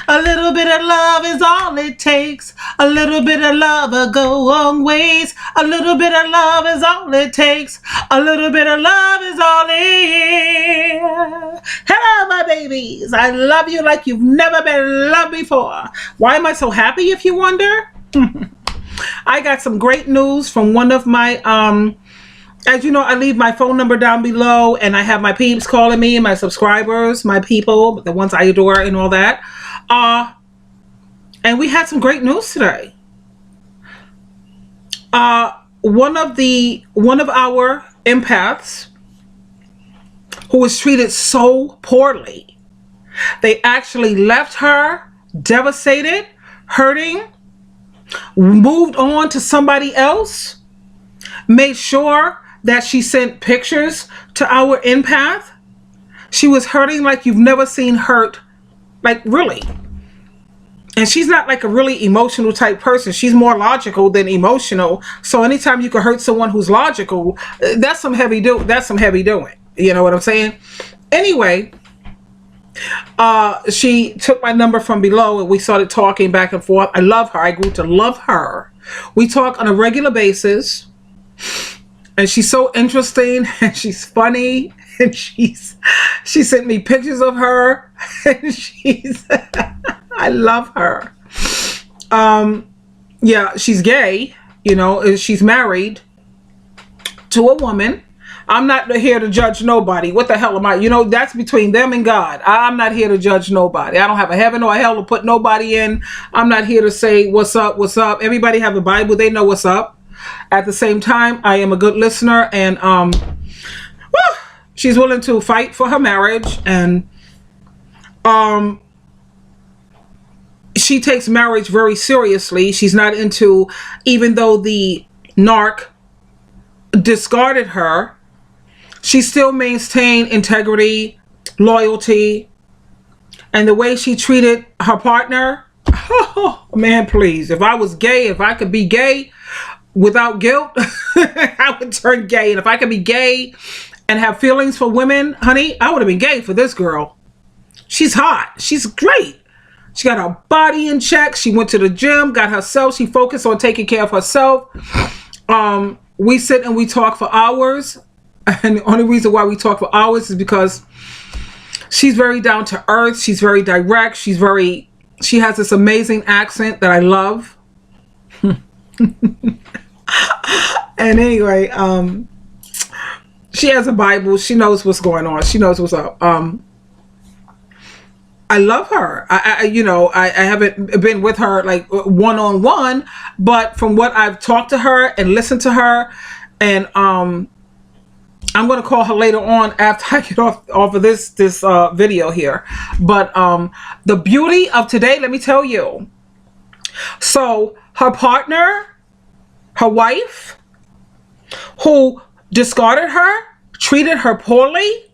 A little bit of love is all it takes. A little bit of love will go long ways. A little bit of love is all it takes. A little bit of love is all it. Hello, my babies. I love you like you've never been loved before. Why am I so happy, if you wonder? I got some great news from one of my, as you know, I leave my phone number down below, and I have my peeps calling me, my subscribers, my people, the ones I adore and all that. And we had some great news today. One of our empaths who was treated so poorly, they actually left her devastated, hurting, moved on to somebody else, made sure that she sent pictures to our empath. She was hurting like you've never seen hurt, like really. And she's not like a really emotional type person. She's more logical than emotional. So anytime you can hurt someone who's logical, that's some heavy doing. You know what I'm saying? Anyway, she took my number from below and we started talking back and forth. I love her. I grew to love her. We talk on a regular basis, and she's so interesting, and she's funny, and she sent me pictures of her, and I love her. Yeah, she's gay, you know, she's married to a woman. I'm not here to judge nobody. What the hell am I? You know, that's between them and God. I'm not here to judge nobody. I don't have a heaven or a hell to put nobody in. I'm not here to say what's up, what's up. Everybody have a Bible. They know what's up. At the same time, I am a good listener, and she's willing to fight for her marriage, and she takes marriage very seriously. She's not into, even though the narc discarded her, she still maintained integrity, loyalty, and the way she treated her partner. Oh, man, please. If I was gay, if I could be gay without guilt, I would turn gay. And if I could be gay and have feelings for women, honey, I would have been gay for this girl. She's hot. She's great. She got her body in check. She went to the gym, got herself. She focused on taking care of herself. We sit and we talk for hours. And the only reason why we talk for hours is because she's very down to earth. She's very direct. She has this amazing accent that I love. And anyway, she has a Bible. She knows what's going on. She knows what's up. I love her. I haven't been with her like one-on-one, but from what I've talked to her and listened to her, and I'm going to call her later on after I get off of this video here. But the beauty of today, let me tell you. So her partner, her wife, who discarded her, treated her poorly,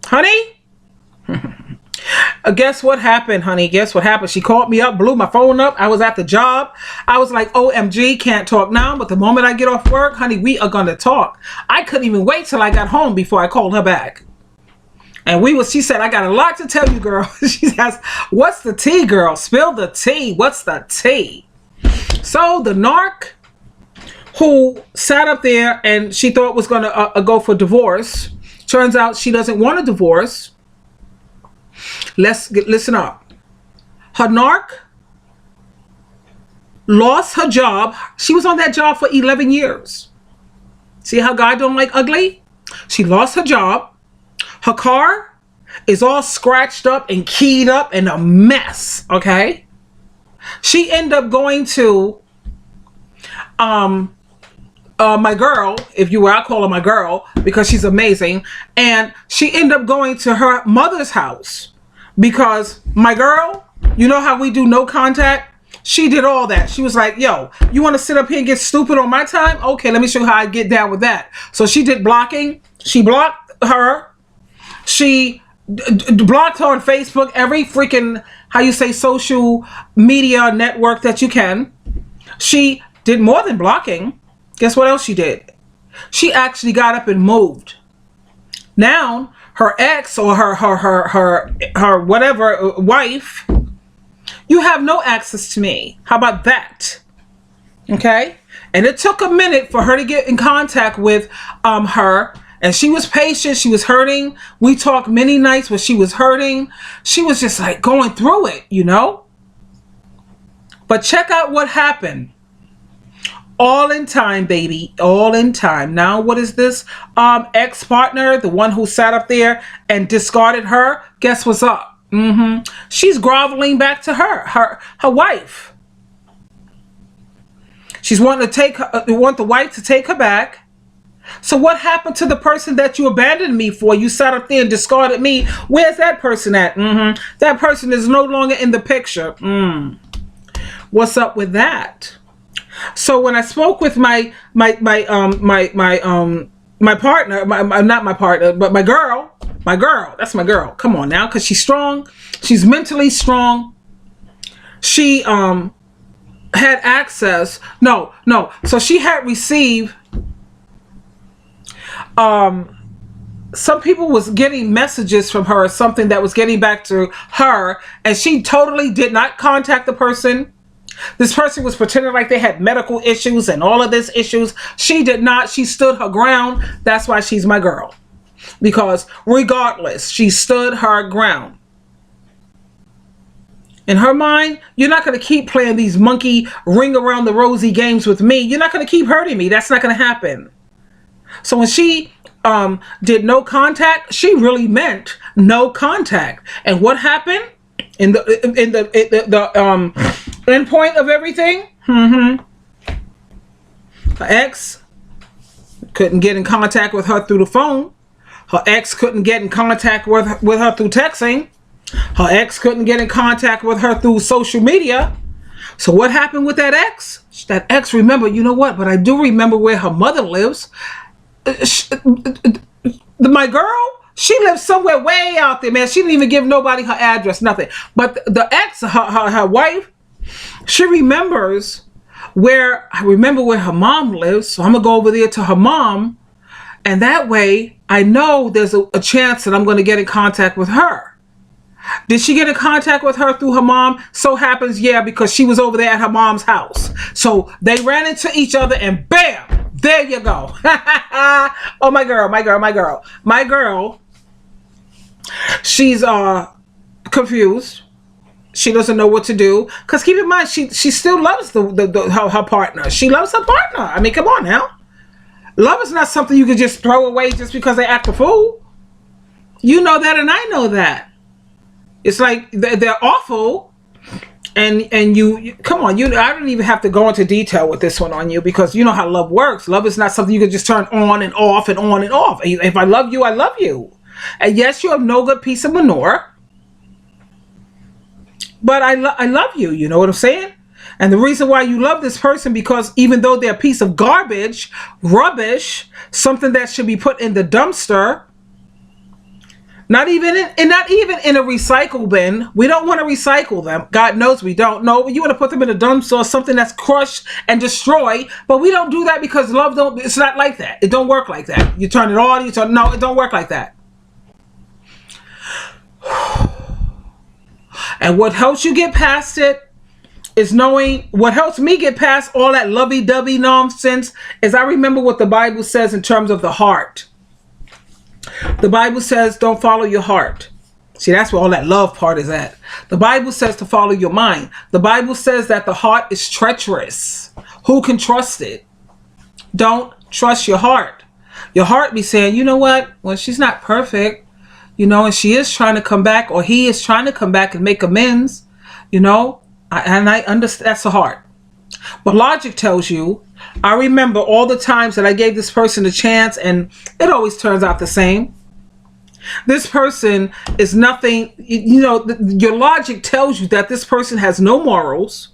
honey. Guess what happened, honey? Guess what happened? She called me up, blew my phone up. I was at the job. I was like, OMG, can't talk now. But the moment I get off work, honey, we are going to talk. I couldn't even wait till I got home before I called her back. And she said, I got a lot to tell you, girl. She says, what's the tea, girl? Spill the tea. What's the tea? So the narc who sat up there and she thought was going to go for divorce, turns out she doesn't want a divorce. Listen up. Her narc lost her job. She was on that job for 11 years. See how God don't like ugly? She lost her job. Her car is all scratched up and keyed up and a mess, okay? She ended up going to my girl, if you will. I call her my girl because she's amazing. And she ended up going to her mother's house because my girl, you know how we do no contact? She did all that. She was like, yo, you want to sit up here and get stupid on my time? Okay, let me show you how I get down with that. So she did blocking. She blocked her. She blocked her on Facebook, every freaking, how you say, social media network that you can. She did more than blocking. Guess what else she did? She actually got up and moved. Now, her ex or her whatever wife You have no access to me. How about that? Okay? And it took a minute for her to get in contact with her. And she was patient. She was hurting. We talked many nights where she was hurting. She was just like going through it, you know? But check out what happened. All in time, baby. All in time. Now, what is this? Ex-partner, the one who sat up there and discarded her. Guess what's up? She's groveling back to her wife. She's wanting to want the wife to take her back. So what happened to the person that you abandoned me for? You sat up there and discarded me. Where's that person at? That person is no longer in the picture. What's up with that? So when I spoke with my partner, not my partner, but my girl, that's my girl. Come on now, because she's strong. She's mentally strong. She had access. No. So she had received. Some people was getting messages from her or something that was getting back to her, and she totally did not contact the person. This person was pretending like they had medical issues and all of this issues. She did not. She stood her ground. That's why she's my girl. Because regardless, she stood her ground. In her mind, you're not going to keep playing these monkey ring around the rosy games with me. You're not going to keep hurting me. That's not going to happen. So when she did no contact, she really meant no contact. And what happened in the end point of everything? Her ex couldn't get in contact with her through the phone. Her ex couldn't get in contact with her through texting. Her ex couldn't get in contact with her through social media. So what happened with that ex? That ex, remember, you know what? But I do remember where her mother lives. My girl, she lives somewhere way out there, man. She didn't even give nobody her address, nothing. But the ex, her wife, she remembers where her mom lives. So I'm going to go over there to her mom. And that way, I know there's a chance that I'm going to get in contact with her. Did she get in contact with her through her mom? So happens, yeah, because she was over there at her mom's house. So they ran into each other and bam! There you go. Oh, my girl. She's confused. She doesn't know what to do. Because keep in mind, she still loves her partner. She loves her partner. I mean, come on now. Love is not something you can just throw away just because they act a fool. You know that and I know that. It's like they're awful. And you come on, I don't even have to go into detail with this one on you, because you know how love works. Love is not something you can just turn on and off and on and off. If I love you, I love you. And yes, you're a no good piece of manure, but I love you. You know what I'm saying? And the reason why you love this person, because even though they're a piece of garbage, rubbish, something that should be put in the dumpster, not even in a recycle bin. We don't want to recycle them. God knows we don't. No, you want to put them in a dumpster or something that's crushed and destroyed. But we don't do that because love it's not like that. It don't work like that. You turn it on, no, it don't work like that. And what helps you get past it is knowing, what helps me get past all that lovey-dovey nonsense is I remember what the Bible says in terms of the heart. The Bible says don't follow your heart. See, that's where all that love part is at. The Bible says to follow your mind. The Bible says that the heart is treacherous. Who can trust it? Don't trust your heart. Your heart be saying, you know what? Well, she's not perfect, you know, and she is trying to come back, or he is trying to come back and make amends, you know, and I understand that's the heart. But logic tells you, I remember all the times that I gave this person a chance and it always turns out the same. This person is nothing, you know, your logic tells you that this person has no morals.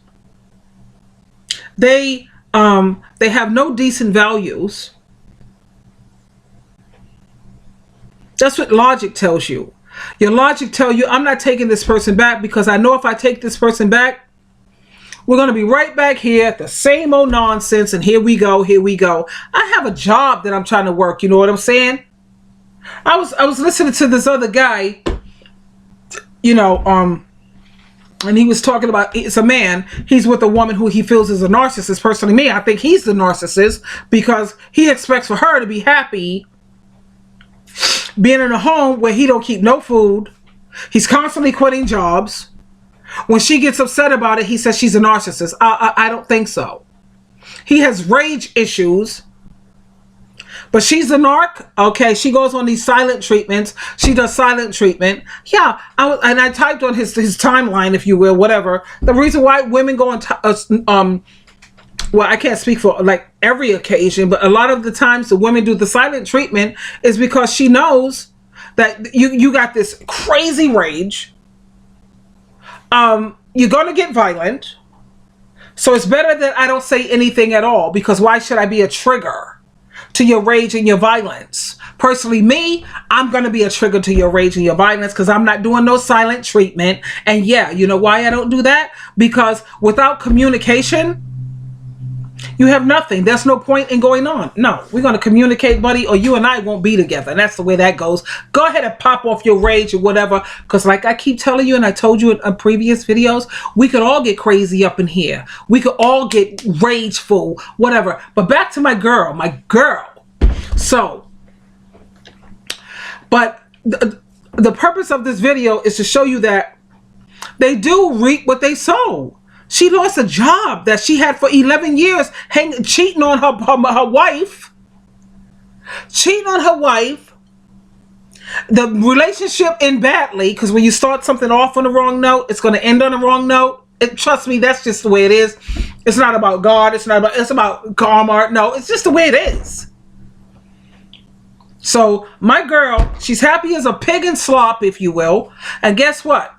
They have no decent values. That's what logic tells you. Your logic tells you, I'm not taking this person back because I know if I take this person back, we're going to be right back here at the same old nonsense. And here we go. I have a job that I'm trying to work. You know what I'm saying? I was listening to this other guy, you know, and he was talking about, it's a man, he's with a woman who he feels is a narcissist. Personally, me, I think he's the narcissist, because he expects for her to be happy being in a home where he don't keep no food. He's constantly quitting jobs. When she gets upset about it, he says she's a narcissist. I don't think so. He has rage issues. But she's a narc. Okay, she goes on these silent treatments. She does silent treatment. Yeah, I typed on his timeline, if you will, whatever. The reason why women go on, well, I can't speak for like every occasion, but a lot of the times the women do the silent treatment is because she knows that you got this crazy rage. You're going to get violent. So it's better that I don't say anything at all, because why should I be a trigger to your rage and your violence? Personally, me, I'm going to be a trigger to your rage and your violence, because I'm not doing no silent treatment. And yeah, you know why I don't do that? Because without communication, you have nothing. There's no point in going on. No, we're going to communicate, buddy, or you and I won't be together. And that's the way that goes. Go ahead and pop off your rage or whatever. Because like I keep telling you, and I told you in previous videos, we could all get crazy up in here. We could all get rageful, whatever. But back to my girl. So, but the purpose of this video is to show you that they do reap what they sow. She lost a job that she had for 11 years, cheating on her wife. Cheating on her wife. The relationship ended badly, because when you start something off on the wrong note, it's going to end on the wrong note. Trust me, that's just the way it is. It's not about God. It's about karma. No, it's just the way it is. So my girl, she's happy as a pig in slop, if you will. And guess what?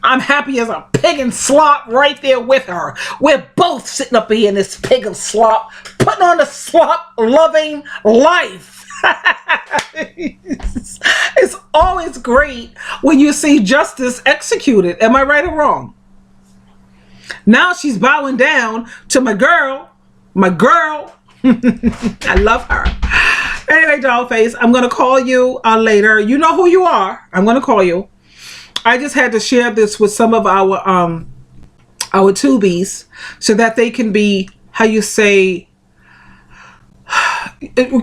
I'm happy as a pig in slop right there with her. We're both sitting up here in this pig of slop, putting on a slop-loving life. It's always great when you see justice executed. Am I right or wrong? Now she's bowing down to my girl. I love her. Anyway, dollface, I'm going to call you later. You know who you are. I'm going to call you. I just had to share this with some of our tubies so that they can be, how you say,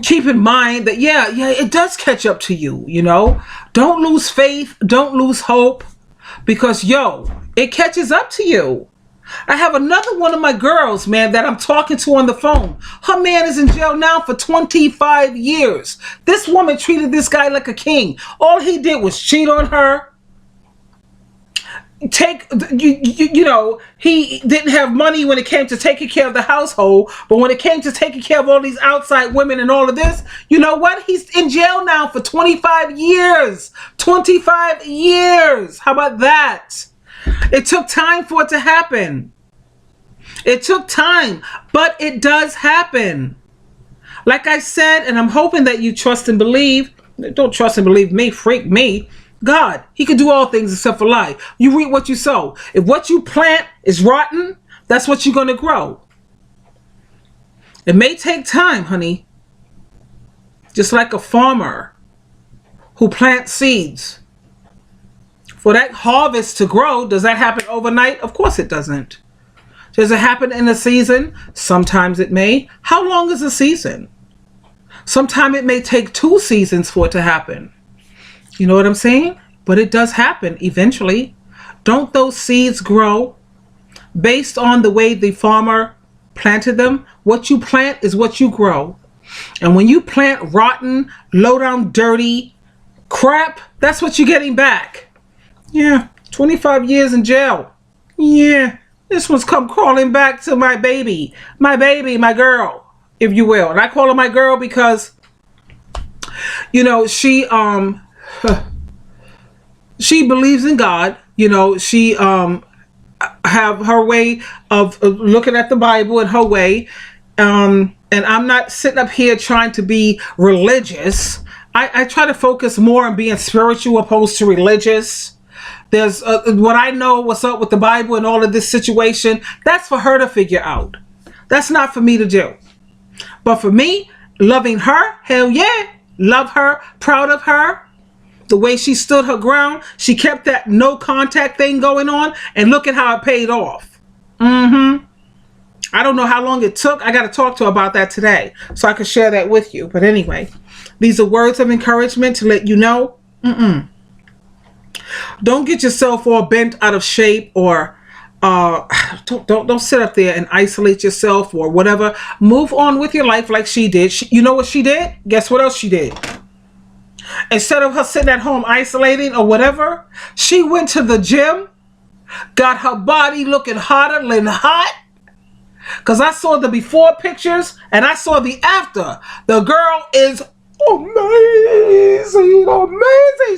keep in mind that, yeah, it does catch up to you, you know. Don't lose faith. Don't lose hope, because, yo, it catches up to you. I have another one of my girls, man, that I'm talking to on the phone. Her man is in jail now for 25 years. This woman treated this guy like a king. All he did was cheat on her. You know, he didn't have money when it came to taking care of the household, but when it came to taking care of all these outside women and all of this, you know what? He's in jail now for 25 years. 25 years. How about that? It took time for it to happen. It took time, but it does happen. Like I said, and I'm hoping that you trust and believe. Don't trust and believe me, freak me. God, he can do all things except for lie. You reap what you sow. If what you plant is rotten, that's what you're going to grow. It may take time, honey. Just like a farmer who plants seeds. For that harvest to grow, does that happen overnight? Of course it doesn't. Does it happen in a season? Sometimes it may. How long is a season? Sometimes it may take 2 seasons for it to happen. You know what I'm saying? But it does happen eventually. Don't those seeds grow based on the way the farmer planted them? What you plant is what you grow. And when you plant rotten, low down, dirty crap, that's what you're getting back. Yeah, 25 years in jail. Yeah, this one's come crawling back to my baby, my girl, if you will. And I call her my girl because, you know, she believes in God. You know, she have her way of looking at the Bible in her way. And I'm not sitting up here trying to be religious. I try to focus more on being spiritual opposed to religious. There's what I know, what's up with the Bible and all of this situation. That's for her to figure out. That's not for me to do. But for me, loving her, hell yeah. Love her, proud of her. The way she stood her ground, she kept that no contact thing going on, and look at how it paid off. I don't know how long it took. I got to talk to her about that today so I can share that with you. But anyway, these are words of encouragement to let you know, don't get yourself all bent out of shape, or don't sit up there and isolate yourself or whatever. Move on with your life like she did. You know what she did? Guess what else she did? Instead of her sitting at home isolating or whatever, she went to the gym, got her body looking hotter than hot. Because I saw the before pictures and I saw the after. The girl is amazing.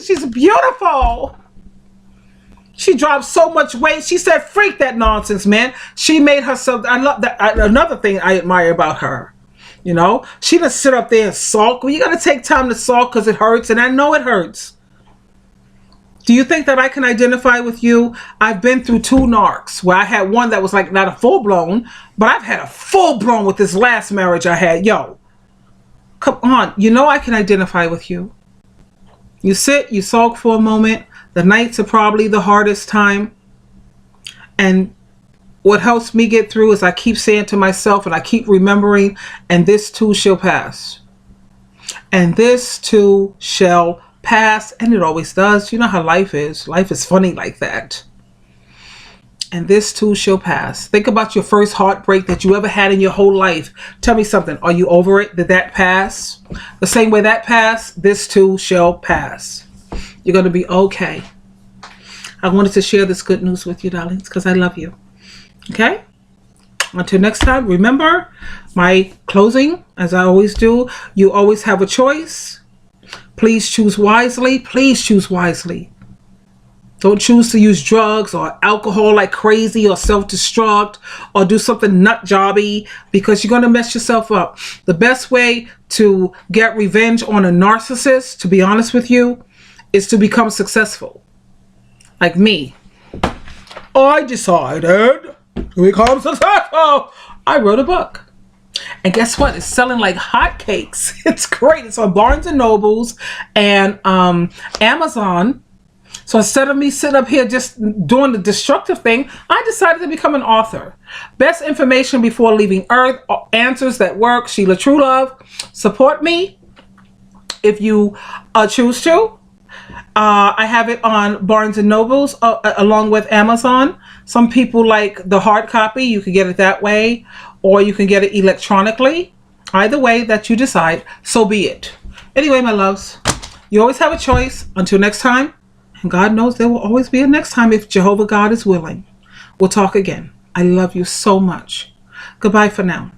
She's beautiful. She dropped so much weight. She said, freak that nonsense, man. She made herself, I love that. Another thing I admire about her, you know, she doesn't sit up there and sulk. Well, you got to take time to sulk because it hurts, and I know it hurts. Do you think that I can identify with you? I've been through 2 narcs where I had one that was like not a full-blown, but I've had a full-blown with this last marriage I had. Yo, come on. You know I can identify with you. You sit, you sulk for a moment. The nights are probably the hardest time. And what helps me get through is I keep saying to myself, and I keep remembering, and this too shall pass. And this too shall pass. And it always does. You know how life is. Life is funny like that. And this too shall pass. Think about your first heartbreak that you ever had in your whole life. Tell me something. Are you over it? Did that pass? The same way that passed, this too shall pass. You're going to be okay. I wanted to share this good news with you, darlings, because I love you. Okay? Until next time, remember my closing, as I always do. You always have a choice. Please choose wisely. Please choose wisely. Don't choose to use drugs or alcohol like crazy, or self-destruct, or do something nut jobby, because you're going to mess yourself up. The best way to get revenge on a narcissist, to be honest with you, is to become successful. Like me. I decided to become successful. I wrote a book. And guess what? It's selling like hotcakes. It's great. It's on Barnes and Nobles and Amazon. So instead of me sitting up here just doing the destructive thing, I decided to become an author. Best information before leaving Earth. Answers that work. SheilaTruelove. Support me if you choose to. I have it on Barnes and Nobles along with Amazon. Some people like the hard copy. You can get it that way, or you can get it electronically. Either way that you decide, so be it. Anyway, my loves, you always have a choice. Until next time, and God knows there will always be a next time if Jehovah God is willing. We'll talk again. I love you so much. Goodbye for now.